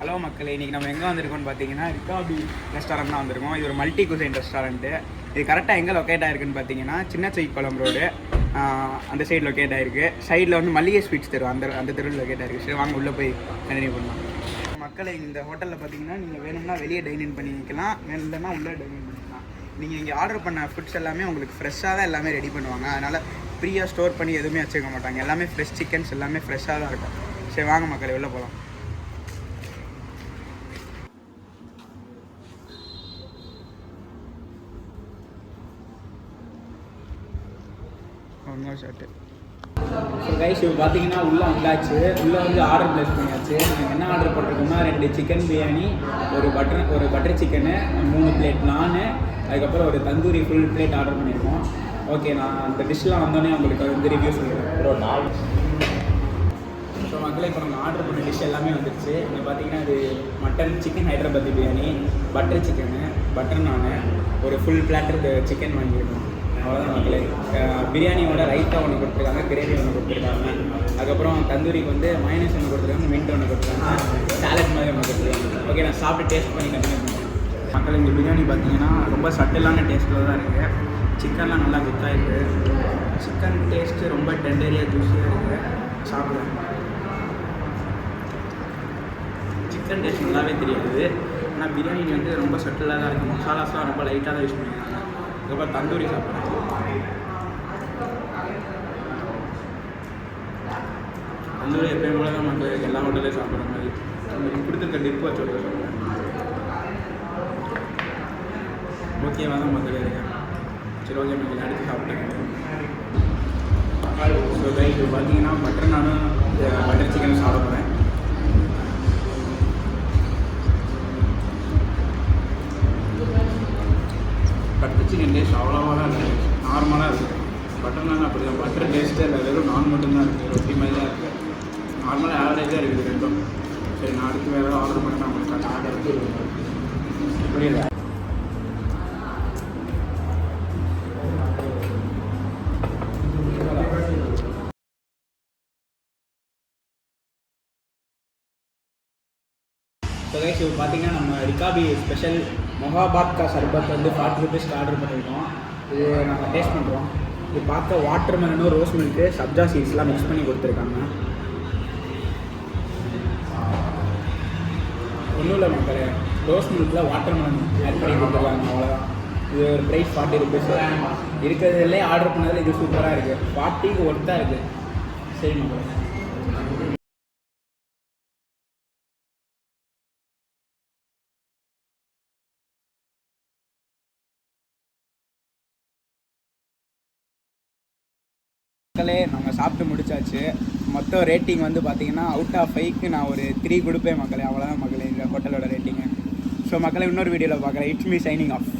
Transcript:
Hello மக்களே, இன்றைக்கி நம்ம எங்கே வந்திருக்கோம்னு பார்த்தீங்கன்னா ரிகாபி ரெஸ்டாரண்ட் தான் வந்திருக்கோம். இது ஒரு மல்டி குசைன் ரெஸ்டாரண்ட்டு. இது கரெக்டாக எங்கே லொக்கேட் ஆகிருக்குன்னு பார்த்தீங்கன்னா சின்ன செய்குளம் ரோடு அந்த சைடு லொக்கேட் ஆகிருக்கு. சைடில் வந்து மல்லிகை ஸ்வீட்ஸ் தெரு அந்த தெருவில் லொக்கேட் ஆகிருக்கு. சரி வாங்க உள்ளே போய் கண்டினியூ பண்ணலாம். மக்களை இந்த ஹோட்டலில் பார்த்தீங்கன்னா நீங்கள் வேணும்னா வெளியே டைனிங் பண்ணிக்கலாம், வேணும்னா உள்ளே டைனிங் பண்ணிக்கலாம். நீங்கள் இங்கே ஆர்டர் பண்ண ஃபுட்ஸ் எல்லாமே உங்களுக்கு ஃப்ரெஷ்ஷாக தான் எல்லாமே ரெடி பண்ணுவாங்க. அதனால் ஃப்ரீயாக ஸ்டோர் பண்ணி எதுவுமே வச்சுக்க மாட்டாங்க. எல்லாமே ஃப்ரெஷ் சிக்கன்ஸ் எல்லாமே ஃப்ரெஷ்ஷாக தான் இருக்கும். சரி வாங்க மக்களே உள்ளே போகலாம். ஷர்ட்டு ஸோ கைஸ் இப்போ பார்த்தீங்கன்னா உள்ளே வந்தாச்சு. உள்ளே வந்து ஆர்டர் ப்ளேஸ் பண்ணியாச்சு. நாங்கள் என்ன ஆர்டர் பண்ணிருக்கோம்னா 2 சிக்கன் பிரியாணி, ஒரு பட்டர் சிக்கனு, 3 பிளேட் நானு, அதுக்கப்புறம் ஒரு தந்தூரி ஃபுல் பிளேட் ஆர்டர் பண்ணியிருக்கோம். ஓகே, நான் அந்த டிஷ்லாம் வந்தோடனே உங்களுக்கு வந்து ரிவ்யூ சொல்லுவேன். ஒரு 4 ஸோ மக்களே இப்போ நம்ம ஆர்டர் பண்ண டிஷ் எல்லாமே வந்துடுச்சு. இங்கே பார்த்தீங்கன்னா இது mutton chicken Hyderabadi biryani, butter chicken, butter நானு, ஒரு ஃபுல் பிளாட்டர் சிக்கன் வாங்கியிருக்கோம். அவ்வளோதான் மக்களே. பிரியாணியோட ரைத்தா ஒன்று கொடுத்துருக்காங்க, கிரேவி ஒன்று கொடுத்துருக்காங்க, அதுக்கப்புறம் தந்தூரிக்கு வந்து மயனஸ் ஒன்று கொடுத்துருக்காங்க, மின்ட் ஒன்று கொடுத்துருக்காங்க, சாலட் மாதிரி ஒன்று கொடுத்துருக்காங்க. ஓகே, நான் சாப்பிட்டு டேஸ்ட் பண்ணி கண்டினியூ பண்ணுறேன். மக்கள் இந்த பிரியாணி பார்த்தீங்கன்னா ரொம்ப சட்டிலான டேஸ்ட்டில் தான் இருக்குது. சிக்கன்லாம் நல்லா குத்தாக இருக்குது. சிக்கன் டேஸ்ட்டு ரொம்ப டெண்டரியாக ஜூஸியாக இருக்குது. சாப்பிடுவேன். சிக்கன் டேஸ்ட் நல்லாவே தெரியாது, ஆனால் பிரியாணி வந்து ரொம்ப சட்டிலாக தான் இருக்குது. மசாலாஸ்லாம் ரொம்ப லைட்டாக தான் யூஸ் பண்ணியிருக்காங்க. அதுக்கப்புறம் தந்தூரி சாப்பிட்றேன். தந்தூரி எப்பயும் போல தான் மக்களுக்கு எல்லா ஹோட்டலையும் சாப்பிட்ற மாதிரி கொடுத்துருக்க டிப்பு வச்சு சொல்கிறேன். ஓகேவா தான் மக்கள் இருக்கேன். சரி ஓகே மக்கள் அடுத்து சாப்பிட்டேன். ஸோ ரைட் இப்போ பார்த்தீங்கன்னா பட்டர் நானும் பட்டர் சிக்கன் சாப்பிட போகிறேன். பட்டர் சிக்கன் டேஸ்ட் அவ்வளோவா தான் இருக்குது, நார்மலாக இருக்குது. பட்டர் நான் அப்படி தான், பட்டர் டேஸ்ட்டு இல்லை, வெறும் நான் மட்டும்தான் இருக்குது, ரொட்டி மாதிரி தான் இருக்குது. நார்மலாக ஆவரேஜாக இருக்குது ரெண்டும். சரி, நான் அடுத்து வேறு ஏதாவது ஆர்டர் பண்ணி உங்களுக்கு ஆர்டர் புரியுது. ஸோ கைஸ் இப்போ பார்த்தீங்கன்னா நம்ம ரிகாபி ஸ்பெஷல் மொஹாபாத் கா சர்பத் வந்து 40 ரூபீஸ்க்கு ஆர்டர் பண்ணியிருக்கோம். இது நாங்கள் டேஸ்ட் பண்ணுறோம். இது பார்க்க வாட்டர் மெலனும் ரோஸ் மில்க்கு சப்ஜா சீட்ஸ்லாம் மிக்ஸ் பண்ணி கொடுத்துருக்காங்க. ஒன்றும் இல்லை மக்களே, ரோஸ் மில்கில் வாட்டர் மெலன் ஆட் பண்ணி கொடுத்துருக்காங்க, அவ்வளோதான். இது ஒரு ப்ரைஸ் 40 ரூபீஸ். இருக்கிறதுலே ஆர்டர் பண்ணதில் இது சூப்பராக இருக்குது, 40க்கு ஒர்த்தாக இருக்குது. சரி மக்களே. மக்களே நாங்கள் சாப்பிட்டு முடிச்சாச்சு. மொத்தம் ரேட்டிங் வந்து பார்த்தீங்கன்னா அவுட் ஆஃப் 5க்கு நான் ஒரு 3 கொடுப்பேன் மக்களே. அவ்வளோதான் மக்களே இந்த ஹோட்டலோட ரேட்டிங்கு. ஸோ மக்களே இன்னொரு வீடியோவில் பார்க்குறேன். It's me signing off.